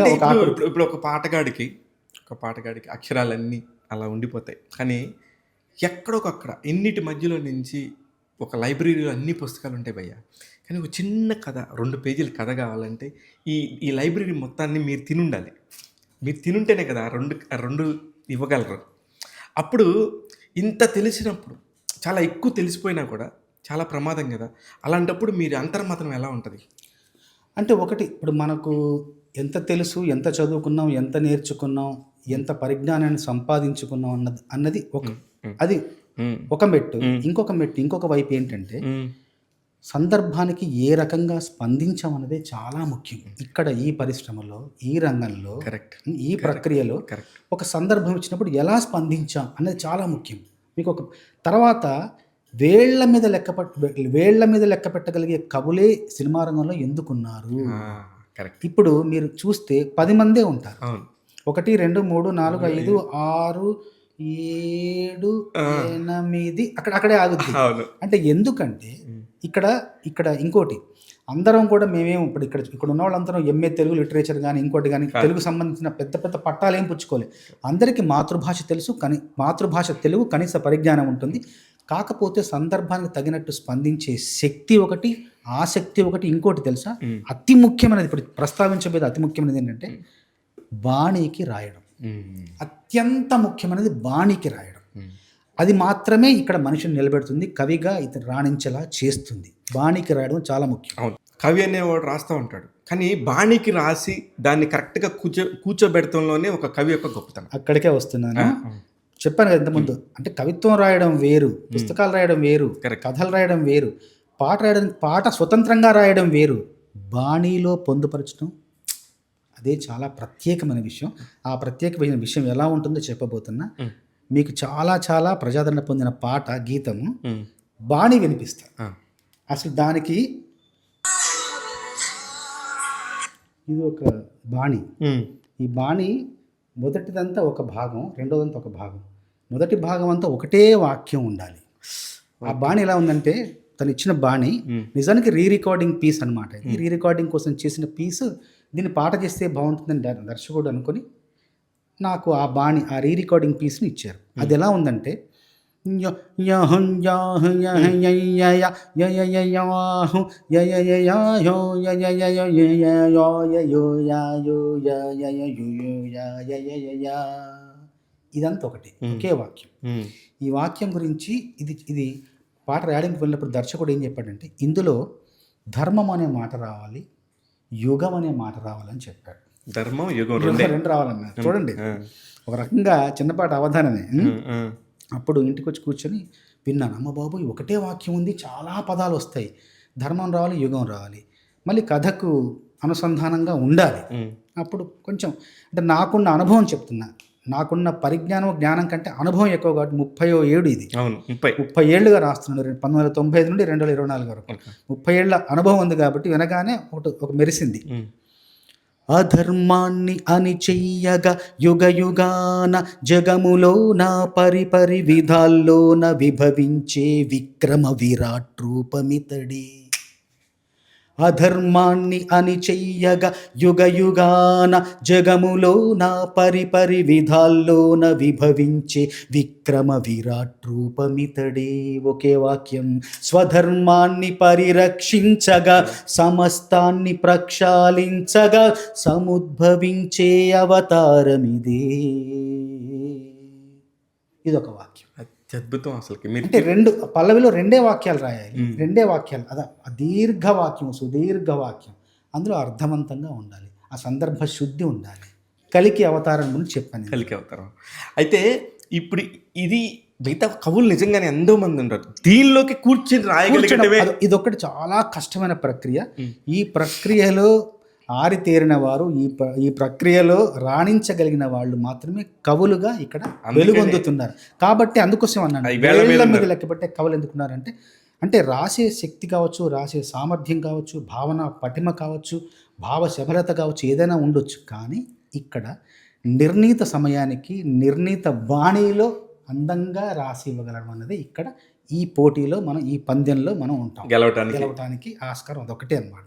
అంటే ఒక ఇప్పుడు ఆకృతి. ఇప్పుడు ఇప్పుడు ఒక పాటగాడికి అక్షరాలన్నీ అలా ఉండిపోతాయి. కానీ ఎక్కడొకక్కడ ఎన్నిటి మధ్యలో నుంచి ఒక లైబ్రరీలో అన్ని పుస్తకాలుంటాయి భయ్యా. కానీ ఒక చిన్న కథ 2 పేజీల కథ కావాలంటే ఈ ఈ లైబ్రరీ మొత్తాన్ని మీరు తినుండాలి. మీరు తినుంటేనే కదా ఆ 2 ఇవ్వగలరు. అప్పుడు ఇంత తెలిసినప్పుడు చాలా ఎక్కువ తెలిసిపోయినా కూడా చాలా ప్రమాదం గదా! అలాంటప్పుడు మీరు అంతర్మథనం ఎలా ఉంటది? అంటే ఒకటి ఇప్పుడు మనకు ఎంత తెలుసు, ఎంత చదువుకున్నాం, ఎంత నేర్చుకున్నాం, ఎంత పరిజ్ఞానాన్ని సంపాదించుకున్నాం అన్నది హ్మ్. హ్మ్. అది హ్మ్. ఒక మెట్టు. హ్మ్. ఇంకొక మెట్టు, ఇంకొక వైపు ఏంటంటే హ్మ్. సందర్భానికి ఏ రకంగా స్పందించామన్నదే చాలా ముఖ్యం. ఇక్కడ ఈ పరిశ్రమలో, ఈ రంగంలో, కరెక్ట్. ఈ కరెక్ట్. ప్రక్రియలో కరెక్ట్. ఒక సందర్భం ఇచ్చినప్పుడు ఎలా స్పందించాం అనేది చాలా ముఖ్యం. మీకొక తర్వాత వేళ్ళ మీద లెక్క పెట్టగలిగే కవులే సినిమా రంగంలో ఎందుకున్నారు? ఆ! కరెక్ట్. ఇప్పుడు మీరు చూస్తే 10 మందే ఉంటారు. అవును. 1, 2, 3, 4, 5, 5 6, 7, ఆ! 8 అక్కడే ఆగుద్ది. అవును. అంటే ఎందుకంటే హ్మ్. ఇక్కడ ఇక్కడ ఇంకోటి అందరం కూడా మేమేం ఇప్పుడు ఇక్కడ ఉన్న వాళ్ళందరం ఎంఏ తెలుగు లిటరేచర్ గాని, ఇంకోటి గాని కాదు. తెలుగు సంబంధించిన పెద్ద పెద్ద పట్టాలేం పుచ్చుకోలే. అందరికీ మాతృభాష తెలుసు. మాతృభాష తెలుగు కనీస పరిజ్ఞానం ఉంటుంది. కాకపోతే సందర్భానికి తగినట్టు స్పందించే శక్తి ఒకటి, ఆసక్తి ఒకటి, ఇంకోటి తెలుసా? హ్మ్. అతి ముఖ్యమైనది ఇప్పుడు ప్రస్తావించబోయేది అతి ముఖ్యమైనది ఏంటంటే హ్మ్. బాణీకి రాయడం. హ్మ్. అత్యంత ముఖ్యమైనది బాణీకి రాయడం. హ్మ్. అది మాత్రమే ఇక్కడ మనిషిని నిలబెడుతుంది. కవిగా ఇతను రాణించేలా చేస్తుంది. బాణీకి రాయడం చాలా ముఖ్యం. అవును. కవి అనేవాడు రాస్తా ఉంటాడు. కానీ బాణీకి రాసి దాన్ని కరెక్ట్‌గా కూర్చోబెడతంలోనే ఒక కవి యొక్క గొప్పతనం. అక్కడికే వస్తున్నాను. ఆ! చెప్పాను కదా ఇంతకుముందు. అంటే కవిత్వం రాయడం వేరు, హ్మ్. పుస్తకాలు రాయడం వేరు, కరెక్ట్. కథలు రాయడం వేరు, పాట స్వతంత్రంగా రాయడం వేరు. బాణీలో పొందుపరచడం అదే చాలా ప్రత్యేకమైన విషయం. ఆ ప్రత్యేకమైన విషయం ఎలా ఉంటుందో చెప్పబోతున్నా. హ్మ్. మీకు చాలా చాలా ప్రజాదరణ పొందిన పాట, గీతము హ్మ్. బాణీ వినిపిస్తా. ఆ! అసలు దానికి ఇది ఒక బాణీ. హ్మ్. ఈ బాణీ మొదటిదంతా ఒక భాగం, రెండోదంతా ఒక భాగం. మొదటి భాగం అంతా ఒకటే వాక్యం ఉండాలి. ఆ బాణీ ఎలా ఉందంటే తను ఇచ్చిన బాణీ హ్మ్. నిజానికి రికార్డింగ్ పీస్ అనమాట. ఇది రికార్డింగ్ కోసం చేసిన పీస్. దీన్ని పాట చేస్తే బాగుంటుందని దర్శకుడు అనుకుని నాకు ఆ రికార్డింగ్ పీస్ని ఇచ్చారు. అది ఎలా ఉందంటే ఇదంతా ఒకటి, ఒకే వాక్యం. హ్మ్. ఈ వాక్యం గురించి ఇది పాట రాయడానికి వెళ్ళినప్పుడు దర్శకుడు ఏం చెప్పాడంటే ఇందులో ధర్మం అనే మాట రావాలి, యుగం అనే మాట రావాలని చెప్పాడు. ధర్మం, యుగం యుగం రెండే. రెండు రావాలన్నారు. చూడండి ఆ! ఒక రకంగా చిన్నపాటి అవధానమే. ఆ! అప్పుడు ఇంటికొచ్చి కూర్చొని విన్నాను. అమ్మ బాబోయ్! ఒకటే వాక్యం ఉంది, చాలా పదాలొస్తాయి. ధర్మం రావాలి, యుగం రావాలి. మళ్ళీ కథకు అనుసంధానంగా ఉండాలి. హ్మ్. అప్పుడు కొంచెం అంటే నాకున్న అనుభవం చెప్తున్నా. నాకున్న పరిజ్ఞానం, జ్ఞానం కంటే అనుభవం ఎక్కువ కాబట్టి 30 ఏడు ఇది. అవును. 30. 30 ఏళ్లుగా రాస్తున్నాను. 1995 నుండి 2024 వరకు. ఓకే. 30 ఏళ్ల అనుభవం ఉంది కాబట్టి వినగానే ఒక మెరిసింది. హ్మ్. అధర్మాన్ని అణిచెయ్యగా యుగయుగాన జగములోన పరిపరి విధాల్లోన విభవించే విక్రమ విరాట్ రూపమితడే. అధర్మాన్ని అణిచెయ్యగా యుగయుగాన జగములోన పరిపరి విధాల్లోన విభవించే విక్రమ విరాట్ రూపమితడే. ఒకే వాక్యం. స్వధర్మాన్ని పరిరక్షించగా సమస్తాన్ని ప్రక్షాళించగా సముద్భవించే అవతారమిదే. ఇదొక వాక్యం. అత్యద్భుతం అసలకి. మీరు అంటే పల్లవిలో రెండే వాక్యాలు రాయాలి. రెండే వాక్యాలు. దీర్ఘ వాక్యం, సుదీర్ఘ వాక్యం. అందులో అర్థవంతంగా ఉండాలి. ఆ సందర్భ శుద్ధి ఉండాలి. కలికి అవతారం గురించి చెప్పాను. కలికి అవతారం. అయితే ఇప్పుడు ఇది మిగతా కవులు నిజంగానే ఎంతో మంది ఉంటారు. దీనిలోకి కూర్చొని రాయగలిగటమే ఇదొకటి చాలా కష్టమైన ప్రక్రియ. ఈ ప్రక్రియలో ఆరితేరిన వారు, ఈ ప్రక్రియలో రాణించగలిగిన వాళ్ళు మాత్రమే కవులుగా ఇక్కడ వెలుగొందుతున్నారు. కాబట్టి అందుకోసం అన్నాను, వేళ్ల మీద లెక్కపెట్టే కవులు ఎందుకున్నారంటే అంటే రాసే శక్తి కావచ్చు, రాసే సామర్థ్యం కావచ్చు, భావన పటిమ కావచ్చు, భావ శబలత కావచ్చు, ఏదైనా ఉండొచ్చు. కానీ ఇక్కడ నిర్ణీత సమయానికి నిర్ణీత బాణీలో అందంగా రాసి ఇవ్వగలడం అన్నది ఇక్కడ ఈ పోటీలో మనం, ఈ పందెంలో మనం ఉంటాం. గెలవటానికి ఆస్కారం అదొకటే అన్నమాట.